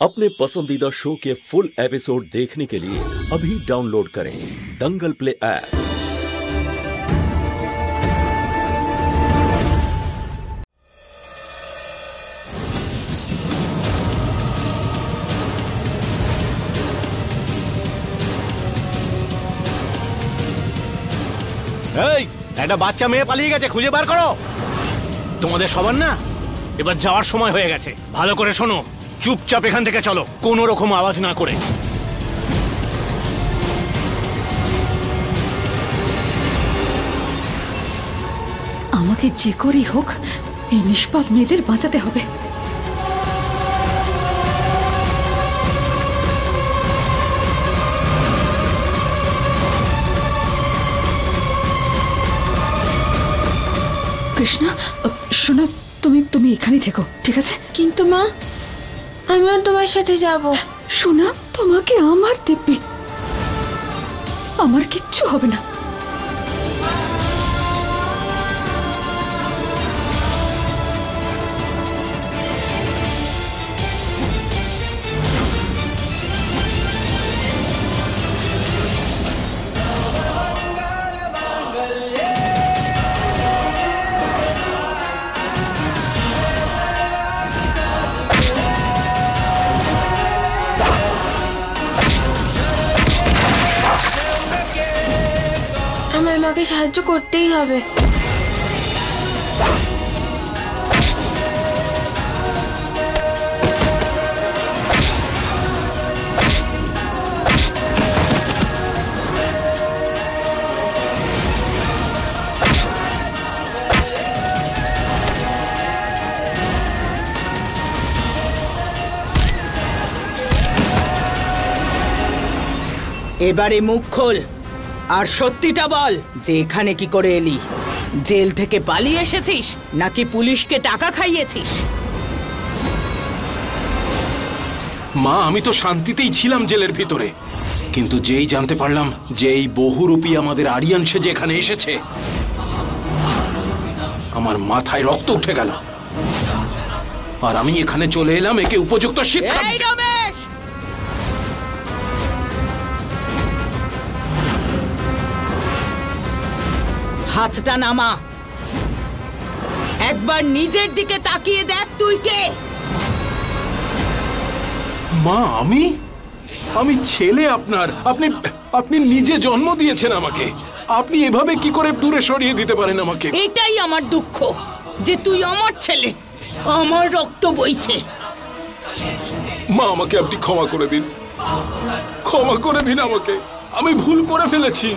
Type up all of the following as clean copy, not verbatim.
अपने पसंदीदा शो के फुल एपिसोड देखने के लिए अभी डाउनलोड करें दंगल प्ले ऐप। একটা বাচ্চা মেয়ে পালিয়ে গেছে, খুঁজে বার করো। তোমাদের সবার না এবার যাওয়ার সময় হয়ে গেছে। ভালো করে শোনো, চুপচাপ এখান থেকে চলো, কোনো রকম আওয়াজ না করে। আমাকে যে করেই হোক এই নিষ্পাপ মেয়েদের বাঁচাতে হবে। কৃষ্ণা, শোনো, তুমি এখানেই থেকো, ঠিক আছে? কিন্তু মা, আমিও তোমার সাথে যাব। শোনা, তোমাকে আমার দিব্যি, আমার কিচ্ছু হবে না। আমাকে সাহায্য করতেই হবে। এবারে মুখ খোল আর সত্যিটা বল যে এখানে কি করে এলি? জেল থেকে পালিয়ে এসেছিস নাকি পুলিশকে টাকা খাইয়েছিস? মা, আমি তো শান্তিতেই ছিলাম জেলের ভিতরে, কিন্তু যেই জানতে পারলাম যে এই বহুরূপী আমাদের আরিয়ান সেজে এখানে এসেছে, আমার মাথায় রক্ত উঠে গেল। আর আমি এখানে চলে এলাম একে উপযুক্ত শিক্ষা দিতে। হাতটা নামা, একবার নিজের দিকে তাকিয়ে দেখ তুই কে। মা, আমি ছেলে আপনার। আপনি নিজে জন্ম দিয়েছেন আমাকে। আপনি এভাবে কি করে দূরে সরিয়ে দিতে পারেন আমাকে? এটাই আমার দুঃখ যে তুই আমার ছেলে, আমার রক্ত বইছে। মা, আমাকে আপনি ক্ষমা করে দিন, ক্ষমা করে দিন আমাকে। আমি ভুল করে ফেলেছি,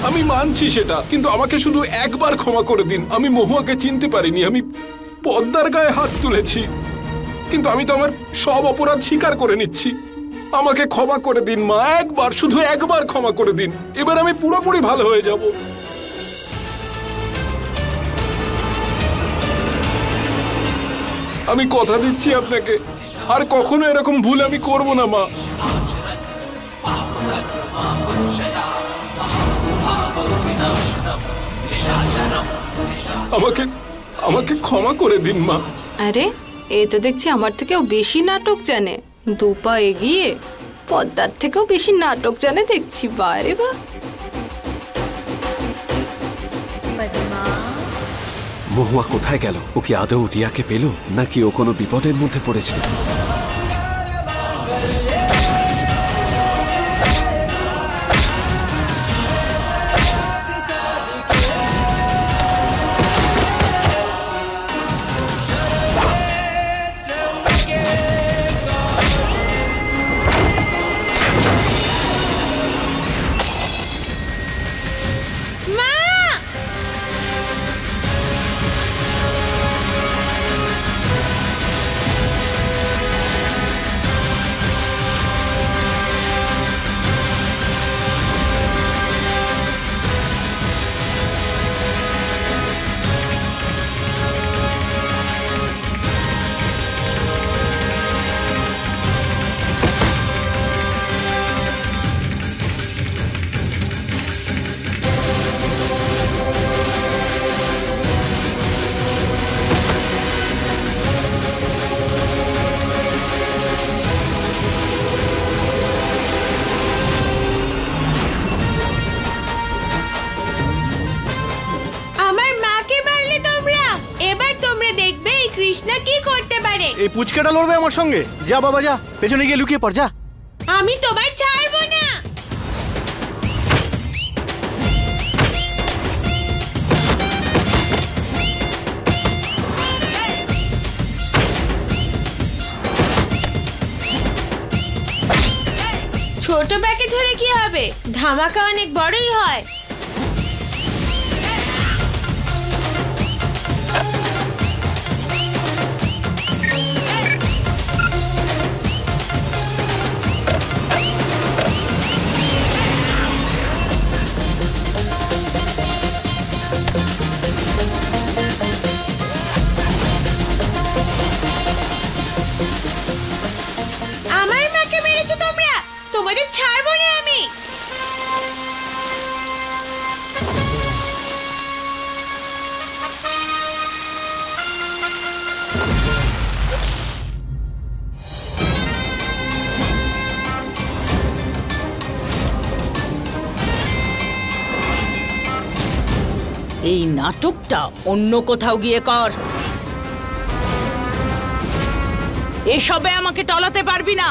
আমি মানছি সেটা, কিন্তু আমাকে শুধু একবার ক্ষমা করে দিন। আমি মহুয়াকে চিনতে পারিনি, আমি পদ্মার গায়ে হাত তুলেছি, কিন্তু আমি তো আমার সব অপরাধ স্বীকার করে নিচ্ছি। আমাকে ক্ষমা করে দিন মা, একবার, শুধু একবার ক্ষমা করে দিন। এবার আমি পুরোপুরি ভালো হয়ে যাব। আমি কথা দিচ্ছি আপনাকে, আর কখনো এরকম ভুল আমি করব না মা। আমাকে ক্ষমা করে দিন মা। আরে, এ তো দেখছি আমার থেকেও বেশি নাটক জানে। দুপা এগিয়ে পদ্মার থেকেও বেশি নাটক জানে দেখছি। বারে বা, মহুয়া কোথায় গেল? ও কি আদৌ রিয়াকে পেল, নাকি ও কোনো বিপদের মধ্যে পড়েছে? পুচকেটা লড়বে আমার সঙ্গে? যা বাবা যা, পেছনে গিয়ে লুকিয়ে পড়, যা। আমি তোমায় ছাড়বো না। ছোট প্যাকেট হলে কি হবে, ধামাকা অনেক বড়ই হয়। আমার মাকে মেরেছো তোমরা, তোমাদের ছাড়বো না আমি। এই নাটকটা অন্য কোথাও গিয়ে কর। এসবে আমাকে টলাতে পারবি না।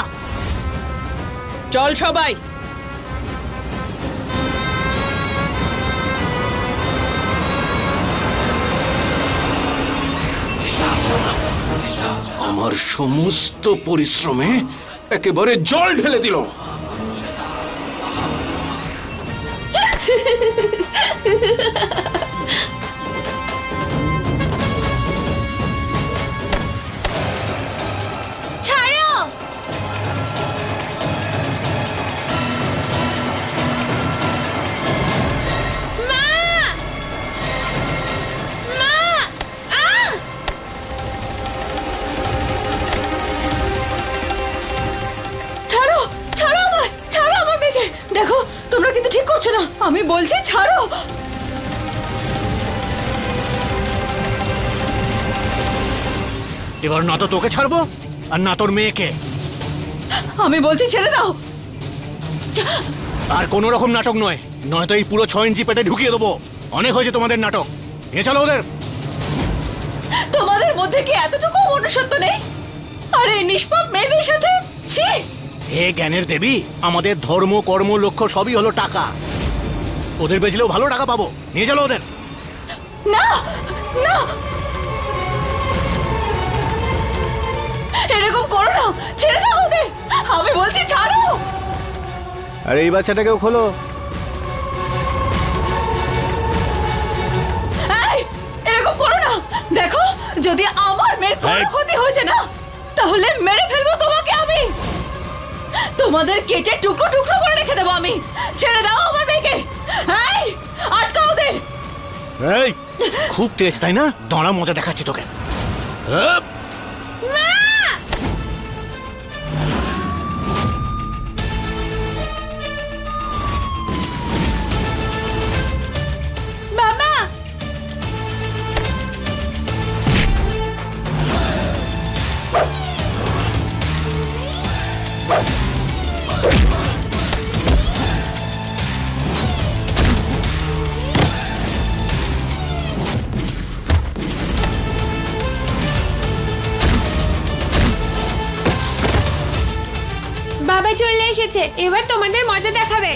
চল সবাই। আমার সমস্ত পরিশ্রমে একেবারে জল ঢেলে দিল। ছাড়ো। মা, মা, আহ! ছাড়ো, ছাড়ো আমায়, ছাড়ো আমার মেয়েকে। দেখো তোমরা কিন্তু ঠিক করছো না, আমি বলছি ছাড়ো। এবার না তো তোকে ছাড়বো আর না তোর মেয়েকে। আমি বলছি ছেড়ে দাও। আর কোনো রকম নাটক নয়, নয়তো এই পুরো 6 ইঞ্চি পেটে ঢুকিয়ে দেবো। অনেক হয়েছে তোমাদের নাটক, নিয়ে চলো ওদের। তোমাদের মধ্যে কি এতটুকু মনুষ্যত্ব নেই? আরে নিষ্পাপ মেয়েদের সাথে ছি। হে জ্ঞানের দেবী, আমাদের ধর্ম কর্ম লক্ষ্য সবই হলো টাকা। ওদের বেচলেও ভালো টাকা পাবো, নিয়ে চলো ওদের। না না, এরকম করো না, ছেড়ে দাও ওদের। আমি বলছি ছাড়ো। আরে এই বাচ্চাটাকেও খোলো। এই, এরকম করো না। দেখো যদি আমার মেয়ের কোনো এই। ক্ষতি হয়েছে না, তাহলে মেরে ফেলবো তোমাকে আমি। তোমাদের কেটে টুকরো টুকরো করে রেখে দেবো আমি। ছেড়ে দাও আমার মেয়েকে। এই, আটকাও ওদের। এই খুব তেজ তাই না? দাঁড়া, মজা দেখাচ্ছি তোকে। আপ! বাবা, বাবা চলে এসেছে, এবার তোমাদের মজা দেখাবে।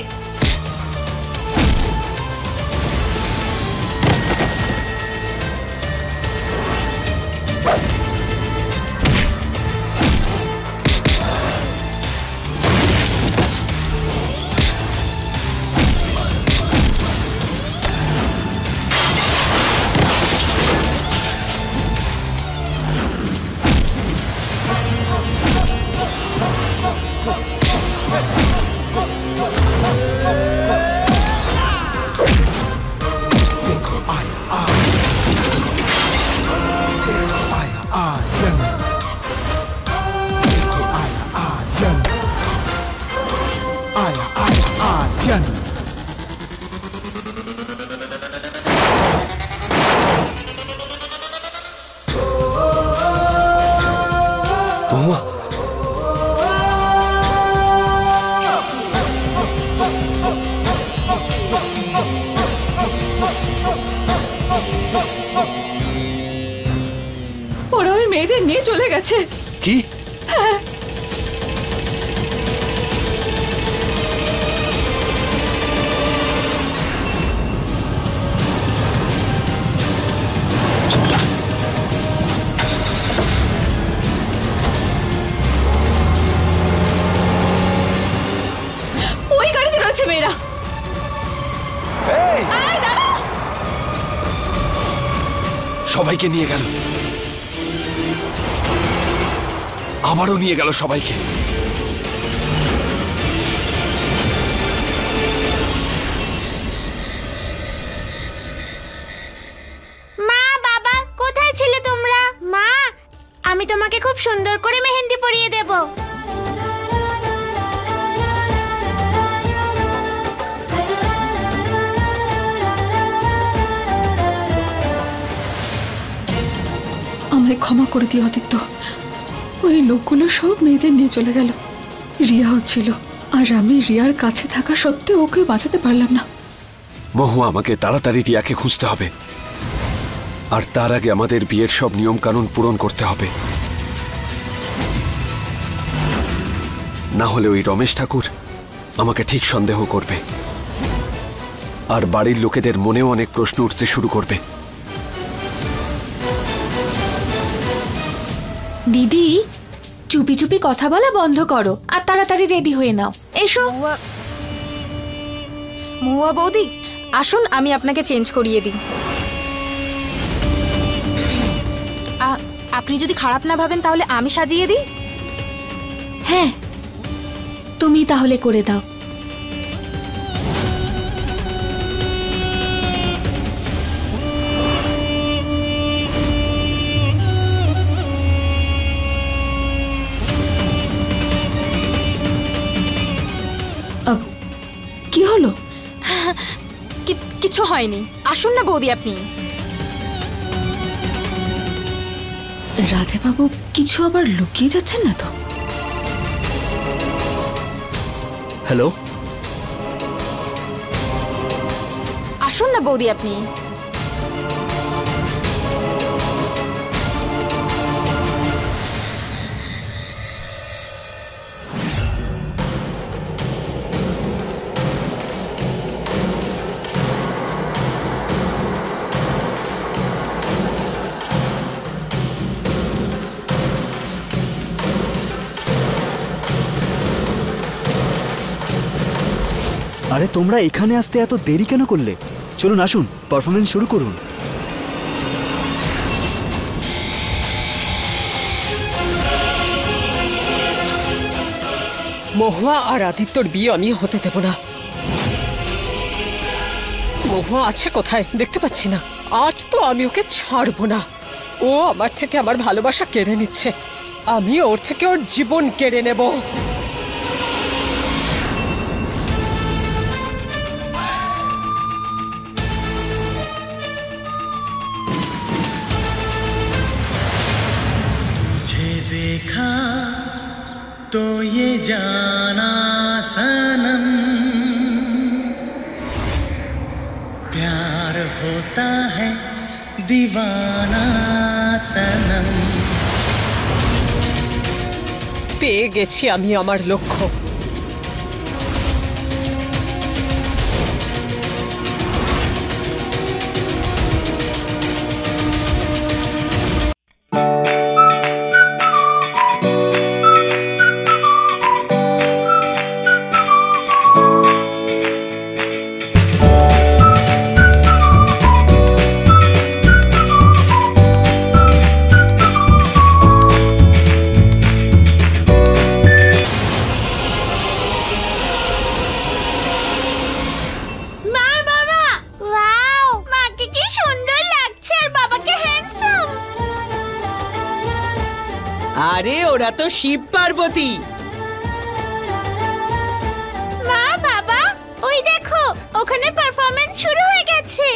ওরা ওই মেয়েদের নিয়ে চলে গেছে। কি? ওই গাড়িতে রয়েছে মেয়েরা। এই, সবাইকে নিয়ে গেল, আবারও নিয়ে গেল সবাইকে। মা, বাবা, কোথায় ছিলে তোমরা? মা, আমি তোমাকে খুব সুন্দর করে মেহেন্দি পরিয়ে দেব। আমায় ক্ষমা করে দিও আদিত্য। ওই লোকগুলো সব মেয়েদের নিয়ে চলে গেল। রিয়াও ছিল, আর আমি রিয়ার কাছে থাকা সত্ত্বেও ওকে বাঁচাতে পারলাম না। মহুয়া, আমাকে তাড়াতাড়ি রিয়াকে খুঁজতে হবে, আর তার আগে আমাদের বিয়ের সব নিয়ম কানুন পূরণ করতে হবে। না হলে ওই রমেশ ঠাকুর আমাকে ঠিক সন্দেহ করবে, আর বাড়ির লোকেদের মনেও অনেক প্রশ্ন উঠতে শুরু করবে। দিদি, চুপি চুপি কথা বলা বন্ধ করো আর তাড়াতাড়ি রেডি হয়ে নাও। এসো। মহুয়া বৌদি, আসুন আমি আপনাকে চেঞ্জ করিয়ে দিই। আপনি যদি খারাপ না ভাবেন তাহলে আমি সাজিয়ে দিই। হ্যাঁ, তুমি তাহলে করে দাও। কি হলো? কিছু হয়নি, আসুন না বৌদি আপনি। রাধে বাবু কিছু আবার লুকিয়ে যাচ্ছেন না তো? হ্যালো, আসুন না বৌদি আপনি। আরে তোমরা এখানে আসতে এত দেরি কেন করলে? চলুন আসুন, পারফরমেন্স শুরু করুন। মহুয়া আর আদিত্যর বিয়ে আমি হতে দেব না। মহুয়া আছে কোথায় দেখতে পাচ্ছি না। আজ তো আমি ওকে ছাড়বো না। ও আমার থেকে আমার ভালোবাসা কেড়ে নিচ্ছে, আমি ওর থেকে ওর জীবন কেড়ে নেব। देखा तो ये जाना सनम, प्यार होता है दीवाना सनम। পেয়ে গেছি আমি আমার লক্ষ্য। আরে ওরা তো শিব পার্বতী। মা, বাবা, ওই দেখো ওখানে পারফরম্যান্স শুরু হয়ে গেছে।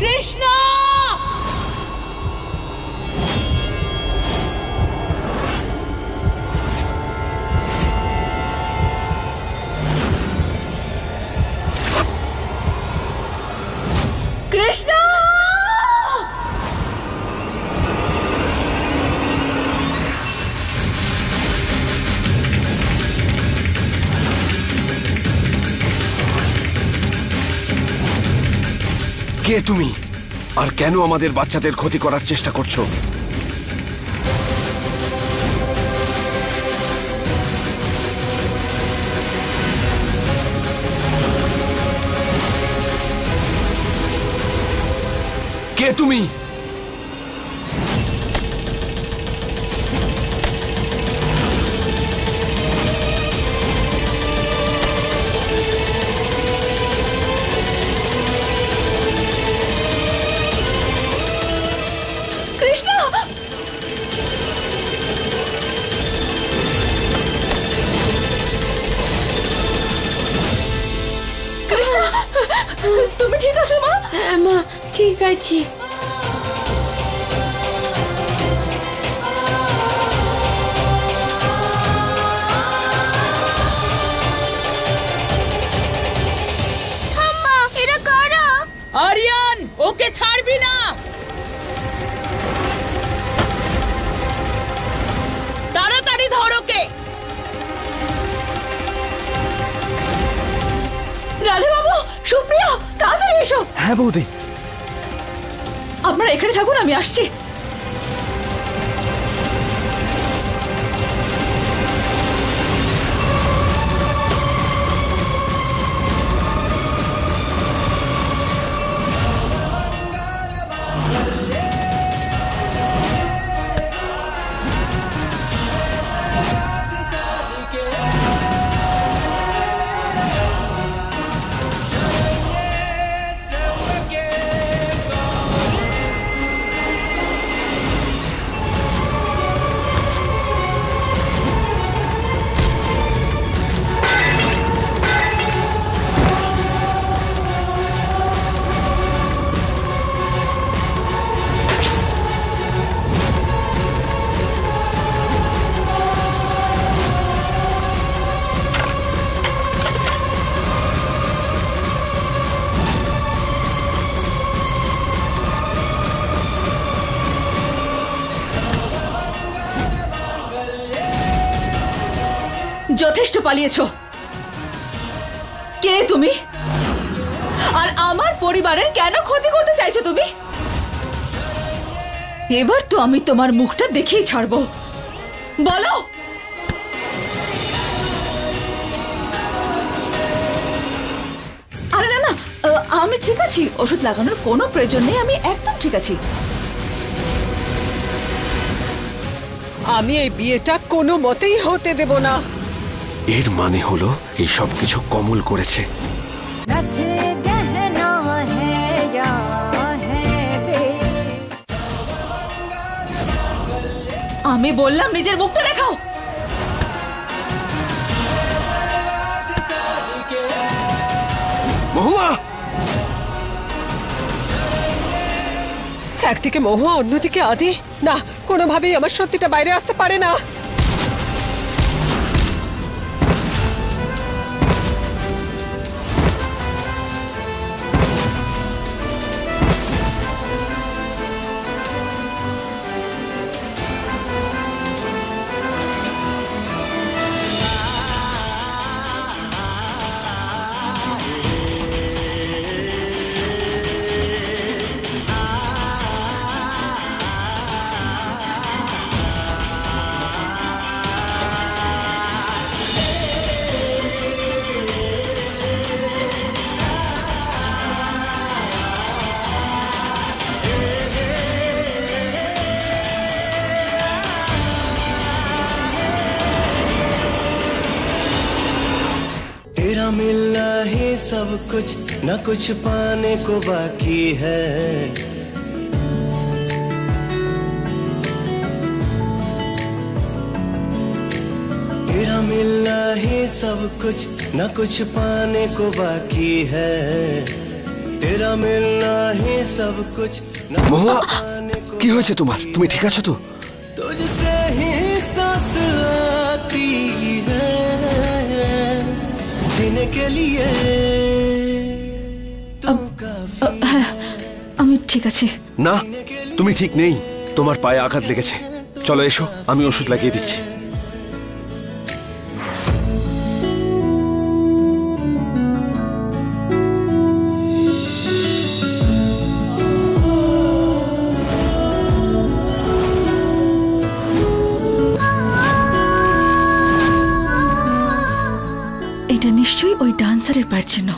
কৃষ্ণ! কৃষ্ণ! কে তুমি আর কেন আমাদের বাচ্চাদের ক্ষতি করার চেষ্টা করছো? কে তুমি? কৃষ্ণ! কৃষ্ণ, তুমি ঠিক আছো মা? হ্যাঁ মা, ঠিক আছি। এটা কারা? আরিয়ান, ওকে ছাড়বি না। তাড়াতাড়ি ধর ওকে। রাধে বাবু, সুপ্রিয়া, তাড়াতাড়ি এসো। হ্যাঁ বৌদি। আপনারা এখানে থাকুন, আমি আসছি। যথেষ্ট পালিয়েছো। কে তুমি? আর আমার পরিবারের কেন ক্ষতি করতে চাইছো তুমি? এবার তো আমি তোমার মুখটা দেখেই ছাড়বো। বলো। আরে না না, আমি ঠিক আছি। ওষুধ লাগানোর কোনো প্রয়োজন নেই, আমি একদম ঠিক আছি। আমি এই বিয়েটা কোনো মতেই হতে দেব না। এর মানে হলো এই সব কিছু কমল করেছে। আমি বললাম নিজের মুখটা দেখাও। মহুয়া! একদিকে মহুয়া, অন্যদিকে আদি। না, কোনোভাবেই আমার সত্যিটা বাইরে আসতে পারে না। सब कुछ न कुछ पाने को बाकी है। तेरा मिलना ही सब कुछ न कुछ पाने को बाकी है। तेरा मिलना ही सब कुछ न कुछ মহুয়া पाने को কি হয়েছে তোমার? তুমি ঠিক আছো তো? तुझसे ही सांस आती है जीने के लिए। হ্যাঁ আমি ঠিক আছি। না, তুমি ঠিক নেই। তোমার পায়ে আঘাত লেগেছে। চলো এসো, আমি ওষুধ লাগিয়ে দিচ্ছি। এটা নিশ্চয়ই ওই ডান্সারের পায়ের চিহ্ন।